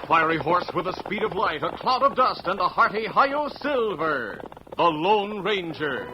fiery horse with the speed of light, a cloud of dust, and a hearty Hi-Yo Silver, the Lone Ranger.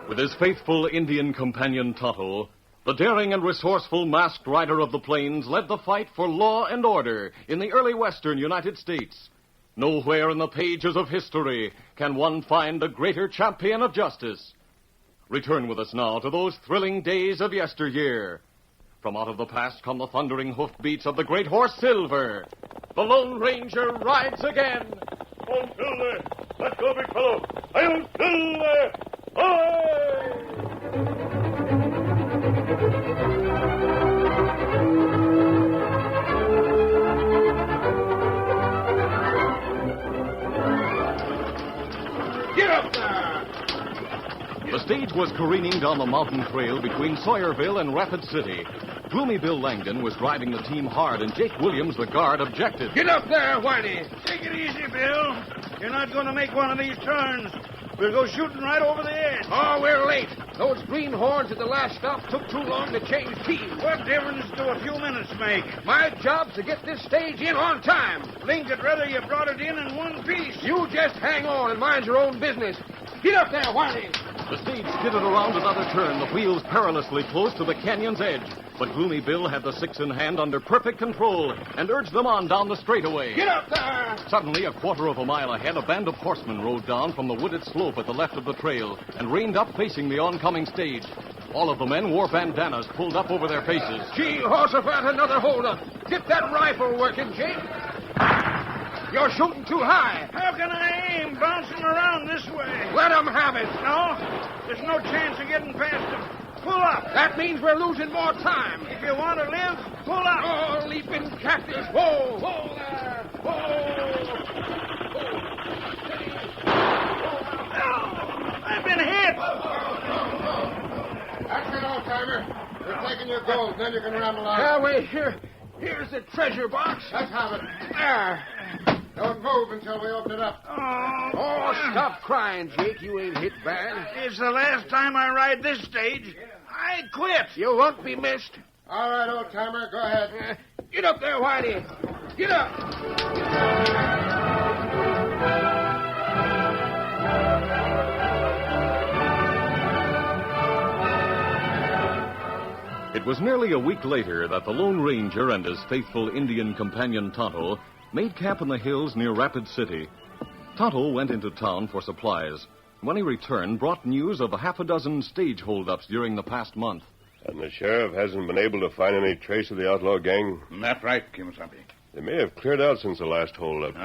With his faithful Indian companion Tonto, the daring and resourceful masked rider of the plains led the fight for law and order in the early western United States. Nowhere in the pages of history can one find a greater champion of justice. Return with us now to those thrilling days of yesteryear. From out of the past come the thundering hoofbeats of the great horse Silver. The Lone Ranger rides again. On Silver! Let go, big fellow! On Silver! Hi! Get up there! The stage was careening down the mountain trail between Sawyerville and Rapid City. Gloomy Bill Langdon was driving the team hard, and Jake Williams, the guard, objected. Get up there, Whitey! Take it easy, Bill. You're not going to make one of these turns. We'll go shooting right over the edge. Oh, we're late. Those greenhorns at the last stop took too long to change keys. What difference do a few minutes make? My job's to get this stage in on time. Link'd rather you brought it in one piece. You just hang on and mind your own business. Get up there, Whitey! The stage skidded around another turn, the wheels perilously close to the canyon's edge. But Gloomy Bill had the six in hand under perfect control and urged them on down the straightaway. Get up there! Suddenly, a quarter of a mile ahead, a band of horsemen rode down from the wooded slope at the left of the trail and reined up facing the oncoming stage. All of the men wore bandanas pulled up over their faces. Gee, Horsefat, another holdup. Get that rifle working, Jake. You're shooting too high. How can I aim bouncing around this way? Let them have it. No, there's no chance of getting past them. Pull up. That means we're losing more time. If you want to live, pull up. Oh, leaping cactus. Whoa, whoa there. Whoa. I've been hit. That's it, old-timer. We're taking your gold, then you can ramble out. Yeah, wait, here's the treasure box. Let's have it. There. Don't move until we open it up. Oh, stop crying, Jake. You ain't hit bad. It's the last time I ride this stage. I quit. You won't be missed. All right, old-timer, go ahead. Get up there, Whitey. Get up. It was nearly a week later that the Lone Ranger and his faithful Indian companion Tonto made camp in the hills near Rapid City. Tonto went into town for supplies. When he returned, brought news of a half a dozen stage holdups during the past month. And the sheriff hasn't been able to find any trace of the outlaw gang? That's right, Kimasabi. They may have cleared out since the last holdup.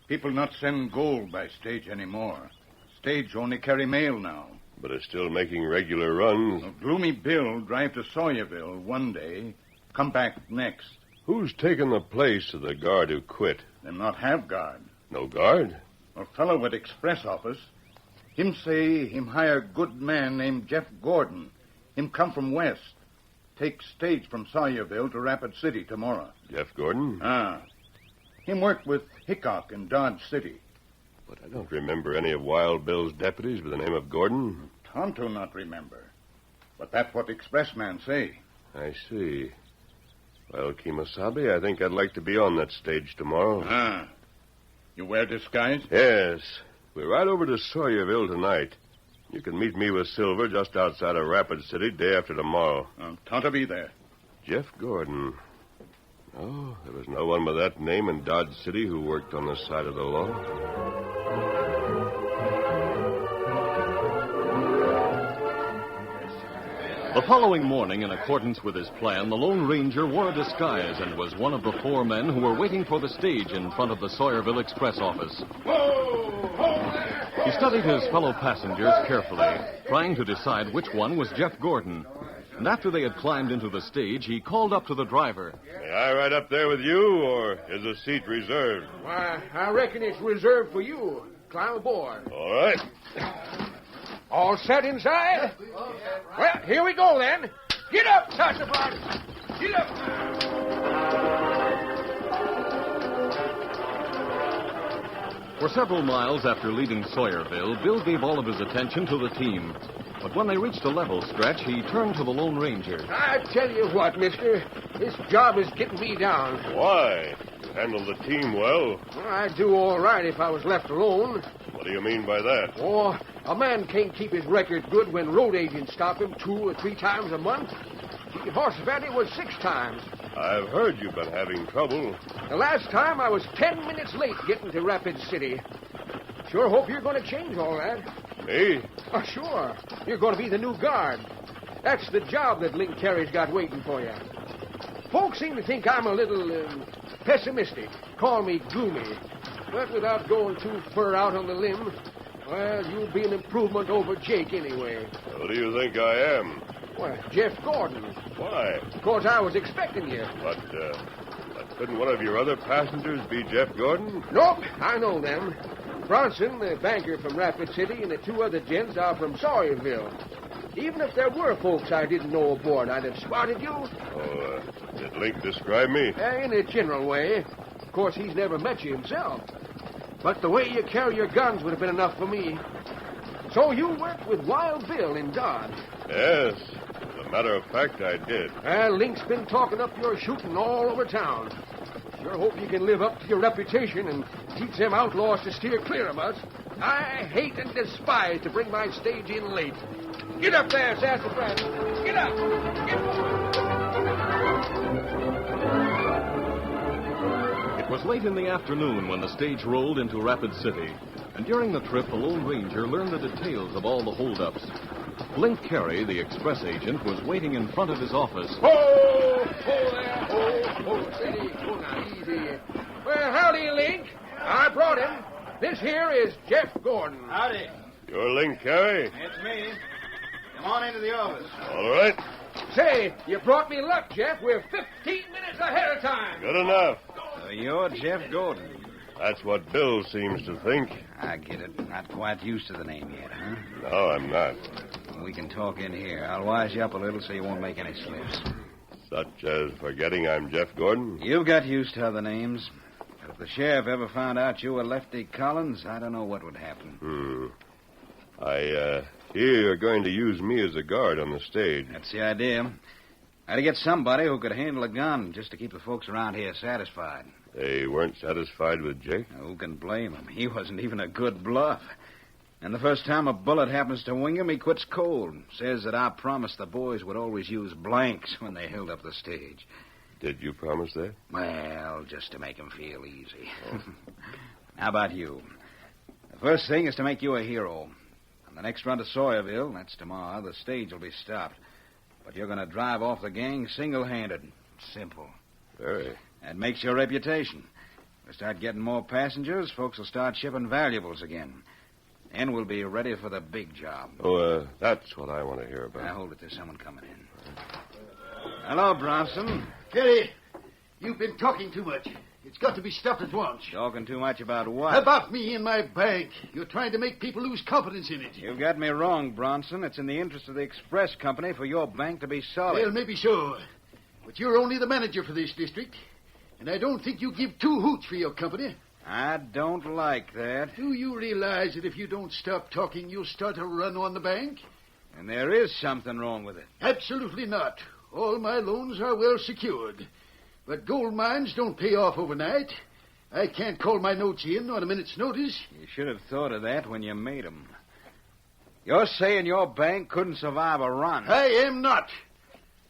People not send gold by stage anymore. Stage only carry mail now. But are still making regular runs. Gloomy Bill drive to Sawyerville one day, come back next. Who's taken the place of the guard who quit? Them not have guard. No guard? A fellow with express office. Him say him hire good man named Jeff Gordon. Him come from west. Take stage from Sawyerville to Rapid City tomorrow. Jeff Gordon? Him work with Hickok in Dodge City. But I don't remember any of Wild Bill's deputies with the name of Gordon. Tonto not remember. But that's what the expressman say. I see. Well, Kemosabe, I think I'd like to be on that stage tomorrow. You wear disguise? Yes. We're right over to Sawyerville tonight. You can meet me with Silver just outside of Rapid City day after tomorrow. Tonto be there. Jeff Gordon. Oh, there was no one with that name in Dodge City who worked on the side of the law. The following morning, in accordance with his plan, the Lone Ranger wore a disguise and was one of the 4 men who were waiting for the stage in front of the Sawyerville Express office. He studied his fellow passengers carefully, trying to decide which one was Jeff Gordon. And after they had climbed into the stage, he called up to the driver. May I ride up there with you, or is a seat reserved? Why, I reckon it's reserved for you. Climb aboard. All right. All set inside? Well, here we go, then. Get up, Sassafras. Get up. For several miles after leaving Sawyerville, Bill gave all of his attention to the team. But when they reached a level stretch, he turned to the Lone Ranger. I tell you what, mister. This job is getting me down. Why? You handle the team well. I'd do all right if I was left alone. What do you mean by that? Oh, a man can't keep his record good when road agents stop him 2 or 3 times a month. Horsefat, it was 6 times. I've heard you've been having trouble. The last time I was 10 minutes late getting to Rapid City. Sure hope you're going to change all that. Me? Oh, sure. You're going to be the new guard. That's the job that Link Terry's got waiting for you. Folks seem to think I'm a little pessimistic. Call me gloomy. But without going too far out on the limb, well, you'll be an improvement over Jake anyway. Who do you think I am? Well, Jeff Gordon. Why? Because I was expecting you. But couldn't one of your other passengers be Jeff Gordon? Nope, I know them. Bronson, the banker from Rapid City, and the 2 other gents are from Sawyerville. Even if there were folks I didn't know aboard, I'd have spotted you. Oh, did Link describe me? In a general way. Of course, he's never met you himself. But the way you carry your guns would have been enough for me. So you worked with Wild Bill in Dodge? Yes. As a matter of fact, I did. Link's been talking up your shooting all over town. Sure hope you can live up to your reputation and teach them outlaws to steer clear of us. I hate and despise to bring my stage in late. Get up there, Sassafras. Get up. Get up. It was late in the afternoon when the stage rolled into Rapid City. And during the trip, the Lone Ranger learned the details of all the holdups. Link Carey, the express agent, was waiting in front of his office. Ho there, ho, steady. Oh, now, easy. Well, howdy, Link. I brought him. This here is Jeff Gordon. Howdy. You're Link Carey? It's me. Come on into the office. All right. Say, you brought me luck, Jeff. We're 15 minutes ahead of time. Good enough. So you're Jeff Gordon. That's what Bill seems to think. I get it. Not quite used to the name yet, huh? No, I'm not. We can talk in here. I'll wise you up a little so you won't make any slips. Such as forgetting I'm Jeff Gordon? You've got used to other names. But if the sheriff ever found out you were Lefty Collins, I don't know what would happen. I hear you're going to use me as a guard on the stage. That's the idea. I had to get somebody who could handle a gun just to keep the folks around here satisfied. They weren't satisfied with Jake? Who can blame him? He wasn't even a good bluff. And the first time a bullet happens to wing him, he quits cold. Says that I promised the boys would always use blanks when they held up the stage. Did you promise that? Well, just to make him feel easy. Oh. How about you? The first thing is to make you a hero. On the next run to Sawyerville, that's tomorrow, the stage will be stopped. But you're going to drive off the gang single-handed. Simple. Very. That makes your reputation. We start getting more passengers, folks will start shipping valuables again. And we'll be ready for the big job. Oh, that's what I want to hear about. Now, hold it. There's someone coming in. Hello, Bronson. Kitty, you've been talking too much. It's got to be stopped at once. Talking too much about what? About me and my bank. You're trying to make people lose confidence in it. You've got me wrong, Bronson. It's in the interest of the express company for your bank to be solid. Well, maybe so. But you're only the manager for this district. And I don't think you give two hoots for your company. I don't like that. Do you realize that if you don't stop talking, you'll start a run on the bank? And there is something wrong with it. Absolutely not. All my loans are well secured. But gold mines don't pay off overnight. I can't call my notes in on a minute's notice. You should have thought of that when you made 'em. You're saying your bank couldn't survive a run. I am not.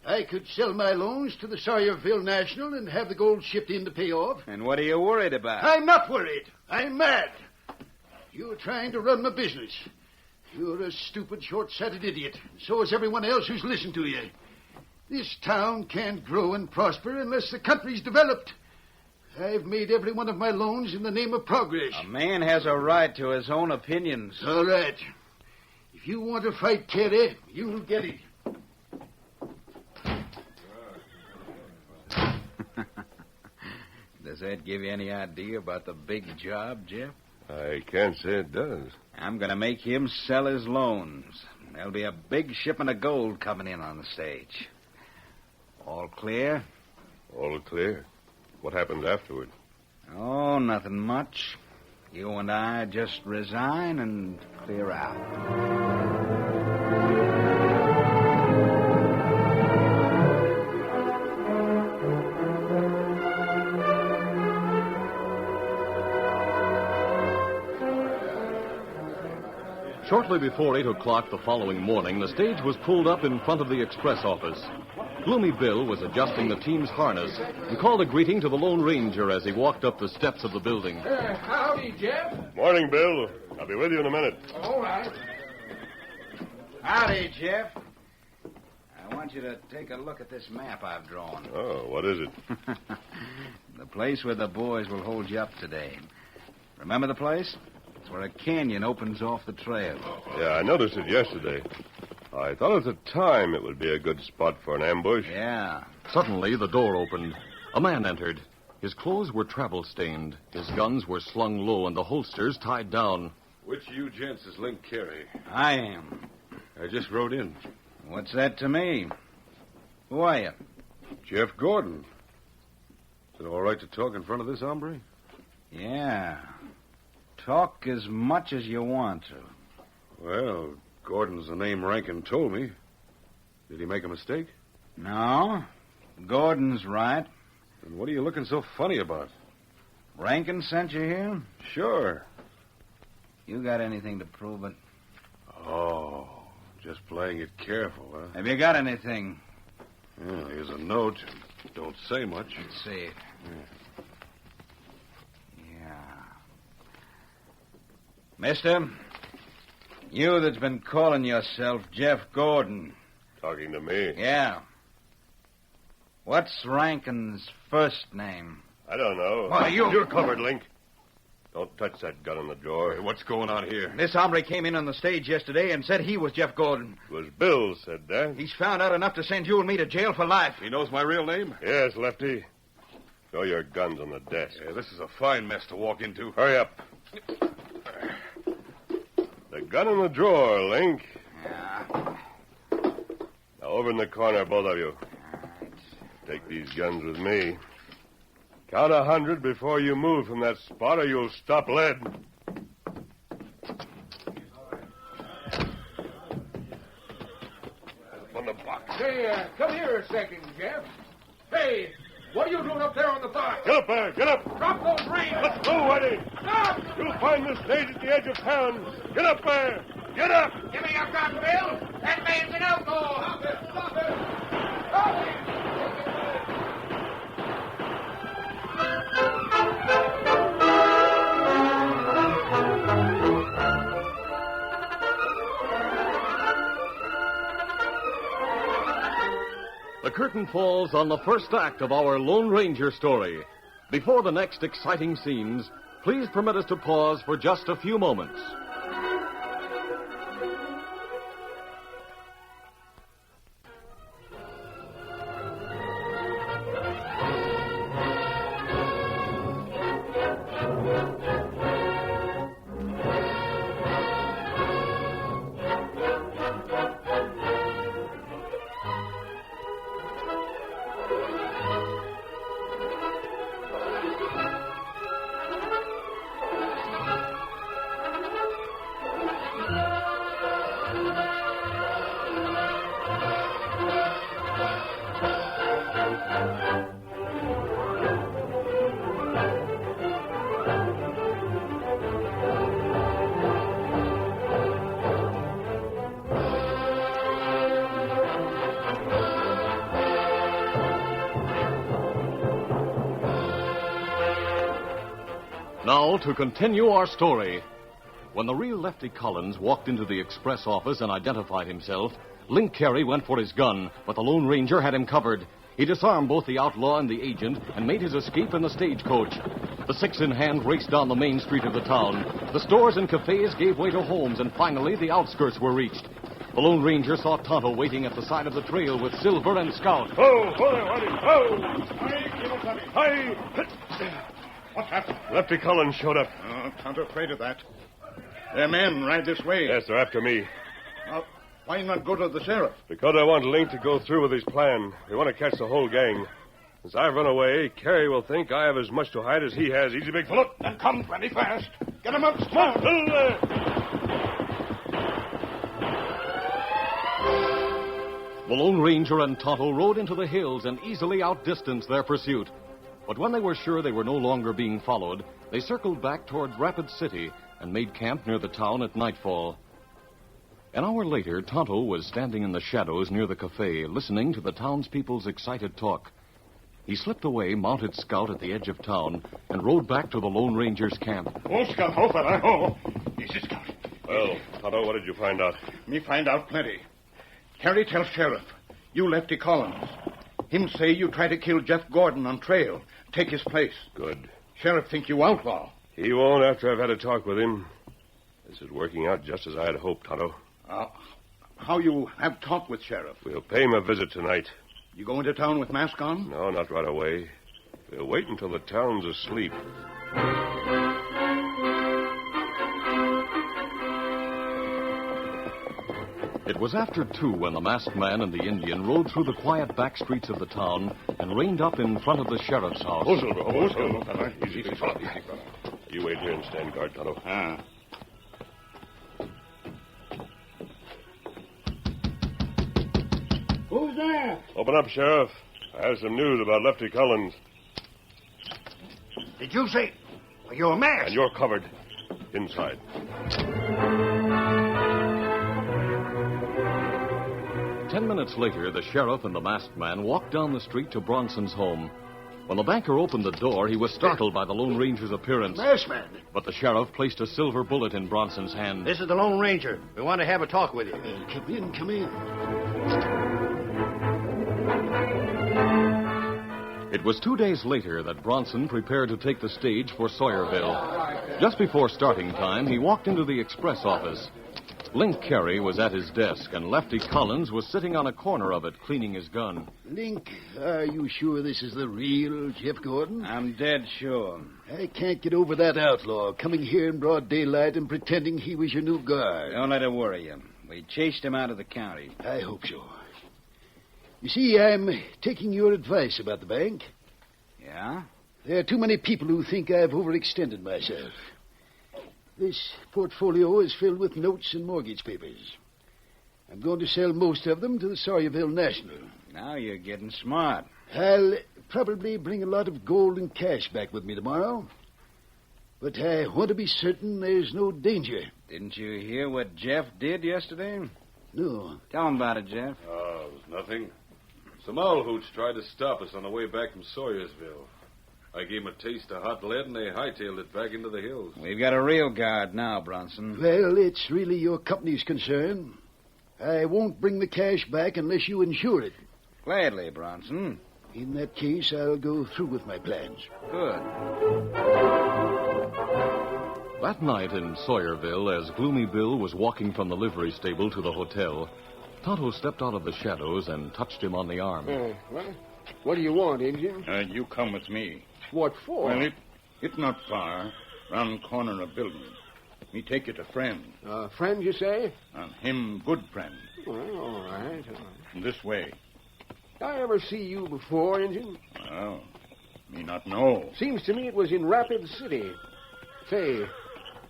I could sell my loans to the Sawyerville National and have the gold shipped in to pay off. And what are you worried about? I'm not worried. I'm mad. You're trying to run my business. You're a stupid, short-sighted idiot. So is everyone else who's listened to you. This town can't grow and prosper unless the country's developed. I've made every one of my loans in the name of progress. A man has a right to his own opinions. All right. If you want to fight Terry, you'll get it. Does that give you any idea about the big job, Jeff? I can't say it does. I'm going to make him sell his loans. There'll be a big shipment of gold coming in on the stage. All clear? All clear. What happens afterward? Oh, nothing much. You and I just resign and clear out. Shortly before 8 o'clock the following morning, the stage was pulled up in front of the express office. Gloomy Bill was adjusting the team's harness and called a greeting to the Lone Ranger as he walked up the steps of the building. Howdy, Jeff. Morning, Bill. I'll be with you in a minute. All right. Howdy, Jeff. I want you to take a look at this map I've drawn. Oh, what is it? The place where the boys will hold you up today. Remember the place? It's where a canyon opens off the trail. Yeah, I noticed it yesterday. I thought at the time it would be a good spot for an ambush. Yeah. Suddenly, the door opened. A man entered. His clothes were travel-stained. His guns were slung low and the holsters tied down. Which of you gents is Link Carey? I am. I just rode in. What's that to me? Who are you? Jeff Gordon. Is it all right to talk in front of this hombre? Yeah. Talk as much as you want to. Well, Gordon's the name Rankin told me. Did he make a mistake? No. Gordon's right. Then what are you looking so funny about? Rankin sent you here? Sure. You got anything to prove it? Oh, just playing it careful, huh? Have you got anything? Yeah, here's a note. Don't say much. Let's see it. Yeah. Mister, you that's been calling yourself Jeff Gordon. Talking to me? Yeah. What's Rankin's first name? I don't know. Why, You're covered, Link. Don't touch that gun in the drawer. Hey, what's going on here? This hombre came in on the stage yesterday and said he was Jeff Gordon. It was Bill said that. He's found out enough to send you and me to jail for life. He knows my real name? Yes, Lefty. Show your guns on the desk. Yeah, this is a fine mess to walk into. Hurry up. The gun in the drawer, Link. Yeah. Now, over in the corner, both of you. All right. Take these guns with me. Count 100 before you move from that spot, or you'll stop lead. On the box. Say, come here a second, Jeff. Hey, what are you doing up there on the box? Get up there. Get up. Drop those reins. Let's go, Whitey. Stop! You'll find the stage at the edge of town. Get up there. Get up. Give me your gun, Bill. That man's an outlaw. Stop it. Stop it. Stop it. The curtain falls on the first act of our Lone Ranger story. Before the next exciting scenes, please permit us to pause for just a few moments. Now, to continue our story. When the real Lefty Collins walked into the express office and identified himself, Link Carey went for his gun, but the Lone Ranger had him covered. He disarmed both the outlaw and the agent and made his escape in the stagecoach. The six in hand raced down the main street of the town. The stores and cafes gave way to homes, and finally the outskirts were reached. The Lone Ranger saw Tonto waiting at the side of the trail with Silver and Scout. Ho, ho there, Whitey, ho! Hi! What's happened? Lefty Collins showed up. Oh, Tonto afraid of that. Their men ride this way. Yes, they're after me. Well, why not go to the sheriff? Because I want Link to go through with his plan. We want to catch the whole gang. Since I've run away, Carey will think I have as much to hide as he has. Easy, big fellow. Then come plenty fast. Get him up, Come The Lone Ranger and Tonto rode into the hills and easily outdistanced their pursuit. But when they were sure they were no longer being followed, they circled back toward Rapid City and made camp near the town at nightfall. An hour later, Tonto was standing in the shadows near the cafe, listening to the townspeople's excited talk. He slipped away, mounted Scout at the edge of town, and rode back to the Lone Ranger's camp. Oh, Scout, oh, fella, oh. Easy, Scout. Well, Tonto, what did you find out? Me find out plenty. Carey tell sheriff, you Lefty Collins. Him say you try to kill Jeff Gordon on trail, take his place. Good. Sheriff think you outlaw. He won't after I've had a talk with him. This is working out just as I had hoped, Tonto. How you have talk with sheriff? We'll pay him a visit tonight. You go into town with mask on? No, not right away. We'll wait until the town's asleep. It was after 2 when the masked man and the Indian rode through the quiet back streets of the town and reined up in front of the sheriff's house. Oh, Silver. Oh, Silver, fella. Easy, big fella. Easy, fella. You wait here and stand guard, Tonto. Who's there? Open up, Sheriff. I have some news about Lefty Collins. Did you say you're masked? And you're covered. Inside. Ten minutes later, the sheriff and the masked man walked down the street to Bronson's home. When the banker opened the door, he was startled by the Lone Ranger's appearance. Masked man. But the sheriff placed a silver bullet in Bronson's hand. This is the Lone Ranger. We want to have a talk with you. Come in, come in. It was 2 days later that Bronson prepared to take the stage for Sawyerville. Just before starting time, he walked into the express office. Link Carey was at his desk, and Lefty Collins was sitting on a corner of it, cleaning his gun. Link, are you sure this is the real Jeff Gordon? I'm dead sure. I can't get over that outlaw coming here in broad daylight and pretending he was your new guard. Don't let it worry you. We chased him out of the county. I hope so. You see, I'm taking your advice about the bank. Yeah? There are too many people who think I've overextended myself. This portfolio is filled with notes and mortgage papers. I'm going to sell most of them to the Sawyerville National. Now you're getting smart. I'll probably bring a lot of gold and cash back with me tomorrow. But I want to be certain there's no danger. Didn't you hear what Jeff did yesterday? No. Tell him about it, Jeff. Oh, it was nothing. Some owl hoots tried to stop us on the way back from Sawyersville. I gave them a taste of hot lead, and they hightailed it back into the hills. We've got a real guard now, Bronson. Well, it's really your company's concern. I won't bring the cash back unless you insure it. Gladly, Bronson. In that case, I'll go through with my plans. Good. That night in Sawyerville, as Gloomy Bill was walking from the livery stable to the hotel, Tonto stepped out of the shadows and touched him on the arm. What do you want, Indian? You come with me. What for? Well, it's not far. Round corner of building. Me take you to friend. Friend, you say? Him good friend. Well, all right. This way. I ever see you before, Indian? Well, me not know. Seems to me it was in Rapid City. Say,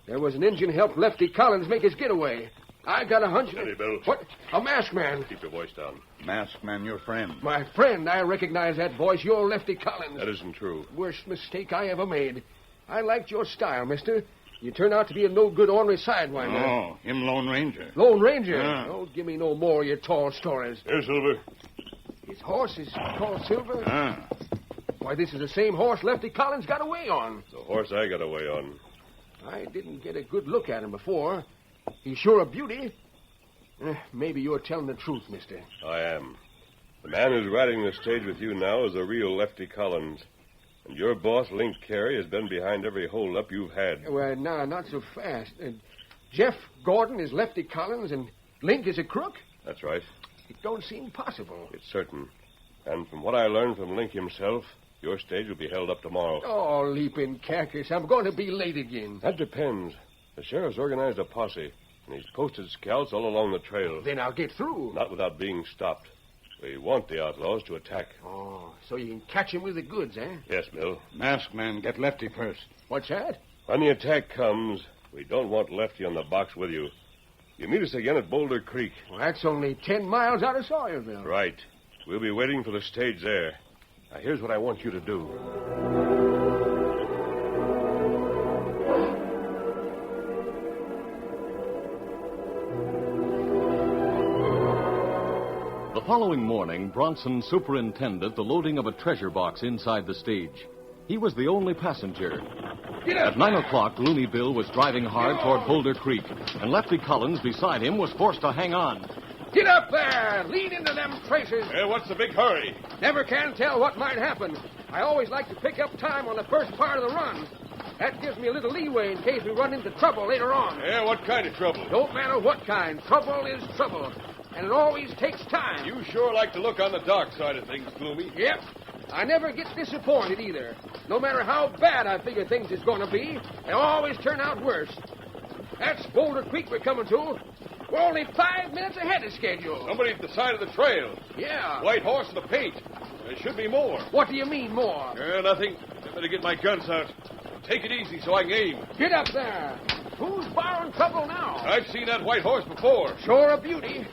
there was an Indian helped Lefty Collins make his getaway. I got a hunch. Steady, Bill. What? A masked man. Keep your voice down. Masked man, your friend. My friend, I recognize that voice. You're Lefty Collins. That isn't true. Worst mistake I ever made. I liked your style, mister. You turn out to be a no-good ornery sidewinder. Oh, him Lone Ranger. Lone Ranger? Yeah. Don't give me no more of your tall stories. Here, Silver. His horse is called Silver? Why, this is the same horse Lefty Collins got away on. The horse I got away on. I didn't get a good look at him before. He's sure a beauty. Maybe you're telling the truth, mister. I am. The man who's riding the stage with you now is the real Lefty Collins. And your boss, Link Carey, has been behind every holdup you've had. Well, no, not so fast. Jeff Gordon is Lefty Collins and Link is a crook? That's right. It don't seem possible. It's certain. And from what I learned from Link himself, your stage will be held up tomorrow. Oh, leaping carcass. I'm going to be late again. That depends. The sheriff's organized a posse, and he's posted scouts all along the trail. Then I'll get through. Not without being stopped. We want the outlaws to attack. Oh, so you can catch him with the goods, eh? Yes, Bill. Masked man, get Lefty first. What's that? When the attack comes, we don't want Lefty on the box with you. You meet us again at Boulder Creek. Well, that's only 10 miles out of Sawyerville. Right. We'll be waiting for the stage there. Now, here's what I want you to do. The following morning, Bronson superintended the loading of a treasure box inside the stage. He was the only passenger. At 9 o'clock, Looney Bill was driving hard toward Boulder Creek, and Lefty Collins beside him was forced to hang on. Get up there! Lean into them traces! What's the big hurry? Never can tell what might happen. I always like to pick up time on the first part of the run. That gives me a little leeway in case we run into trouble later on. Yeah, what kind of trouble? Don't matter what kind. Trouble is trouble. And it always takes time. You sure like to look on the dark side of things, Gloomy. Yep. I never get disappointed either. No matter how bad I figure things is going to be, they always turn out worse. That's Boulder Creek we're coming to. We're only 5 minutes ahead of schedule. Somebody at the side of the trail. Yeah. White horse in the paint. There should be more. What do you mean, more? Nothing. I better get my guns out. Take it easy so I can aim. Get up there. Who's borrowing trouble now? I've seen that white horse before. Sure a beauty.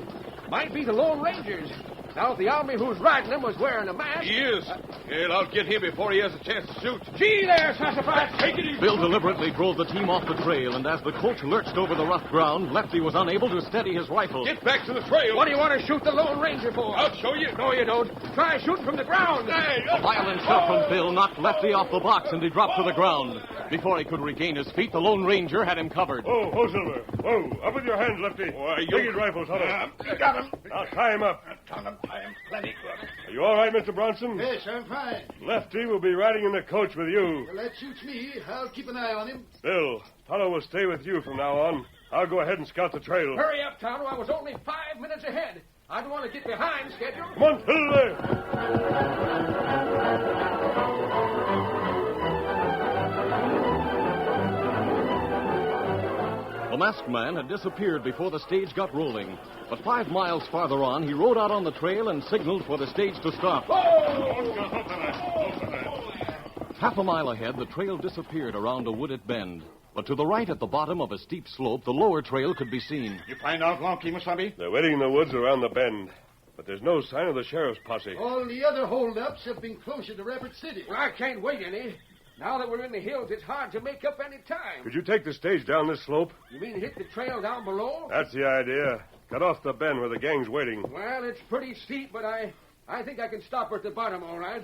Might be the Lone Rangers. Now, if the army who's riding them was wearing a mask... He is. And I'll get him before he has a chance to shoot. Gee there, Sassafras. Take it easy. Bill deliberately drove the team off the trail, and as the coach lurched over the rough ground, Lefty was unable to steady his rifle. Get back to the trail. What do you want to shoot the Lone Ranger for? I'll show you. No, you don't. Try shooting from the ground. Hey, A violent shot from Bill knocked Lefty off the box, and he dropped to the ground. Before he could regain his feet, the Lone Ranger had him covered. Whoa, Silver. Whoa, up with your hands, Lefty. Why, you... Take his rifle, Tonto. Got him. Now tie him up. I am plenty good. Are you all right, Mr. Bronson? Yes, I'm fine. Lefty will be riding in the coach with you. Well, that suits me. I'll keep an eye on him. Bill, Tonto will stay with you from now on. I'll go ahead and scout the trail. Hurry up, Tonto. I was only 5 minutes ahead. I don't want to get behind schedule. Come on, Silver. The masked man had disappeared before the stage got rolling. But 5 miles farther on, he rode out on the trail and signaled for the stage to stop. Half a mile ahead, the trail disappeared around a wooded bend. But to the right at the bottom of a steep slope, the lower trail could be seen. You find outlaw Kemosabe? They're waiting in the woods around the bend. But there's no sign of the sheriff's posse. All the other holdups have been closer to Rapid City. Well, I can't wait any. Now that we're in the hills, it's hard to make up any time. Could you take the stage down this slope? You mean hit the trail down below? That's the idea. Cut off the bend where the gang's waiting. Well, it's pretty steep, but I think I can stop her at the bottom, all right.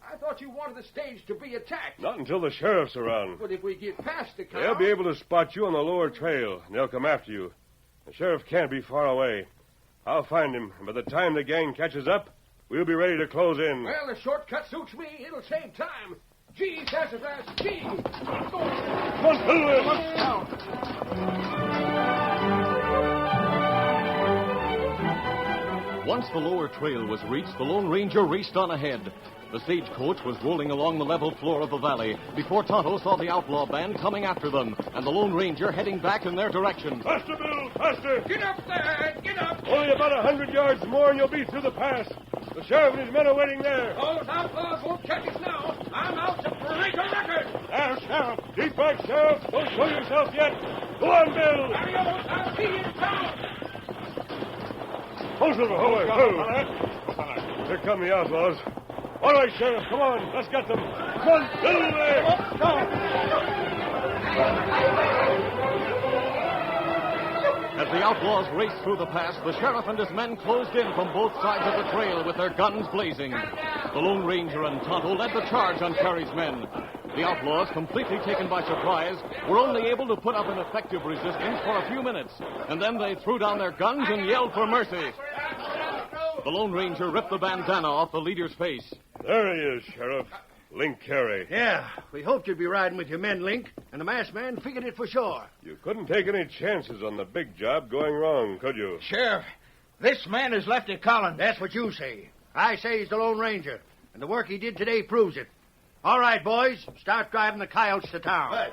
I thought you wanted the stage to be attacked. Not until the sheriff's around. But if we get past the car... They'll be able to spot you on the lower trail, and they'll come after you. The sheriff can't be far away. I'll find him, and by the time the gang catches up, we'll be ready to close in. Well, the shortcut suits me. It'll save time. Gee, Sassafras, gee! Go on. Come on, Silver! Now. Once the lower trail was reached, the Lone Ranger raced on ahead. The stagecoach was rolling along the level floor of the valley before Tonto saw the outlaw band coming after them, and the Lone Ranger heading back in their direction. Faster, Bill! Faster! Get up there! Get up! Only about 100 yards more and you'll be through the pass. The sheriff and his men are waiting there. Those outlaws won't catch us now. I'm out to break a record. Now, Sheriff. Keep back, Sheriff. Don't show yourself yet. Go on, Bill. Adios. I'll see you in town. Hold, Silver. Hold. Here come the outlaws. All right, Sheriff. Come on. Let's get them. Come on, Silver. As the outlaws raced through the pass, the sheriff and his men closed in from both sides of the trail with their guns blazing. The Lone Ranger and Tonto led the charge on Carey's men. The outlaws, completely taken by surprise, were only able to put up an effective resistance for a few minutes, and then they threw down their guns and yelled for mercy. The Lone Ranger ripped the bandana off the leader's face. There he is, Sheriff. Link Carey. Yeah, we hoped you'd be riding with your men, Link, and the masked man figured it for sure. You couldn't take any chances on the big job going wrong, could you? Sheriff, this man is Lefty Collins. That's what you say. I say he's the Lone Ranger, and the work he did today proves it. All right, boys, start driving the coyotes to town. Right.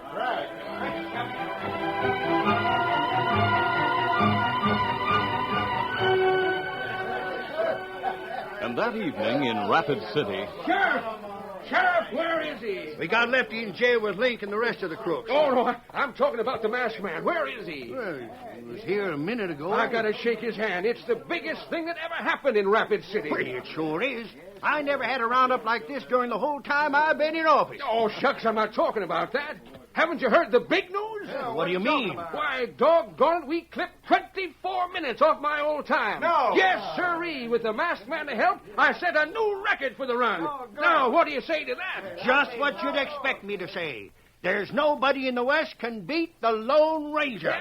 And that evening in Rapid City... Sheriff, where is he? We got Lefty in jail with Link and the rest of the crooks. Oh, no, I'm talking about the masked man. Where is he? Well, he was here a minute ago. I gotta shake his hand. It's the biggest thing that ever happened in Rapid City. Well, it sure is. I never had a roundup like this during the whole time I've been in office. Oh, shucks, I'm not talking about that. Haven't you heard the big news? What do you mean? Why, doggone it, we clipped 24 minutes off my old time. No. Yes, sirree. With the masked man to help, I set a new record for the run. Now, what do you say to that? Just what you'd expect me to say. There's nobody in the West can beat the Lone Ranger.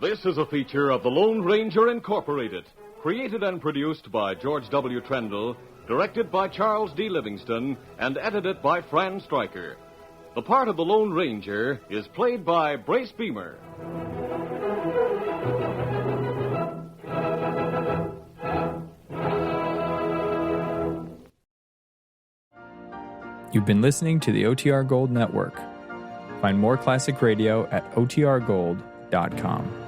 This is a feature of the Lone Ranger Incorporated, created and produced by George W. Trendle, directed by Charles D. Livingston, and edited by Fran Stryker. The part of the Lone Ranger is played by Brace Beamer. You've been listening to the OTR Gold Network. Find more classic radio at otrgold.com.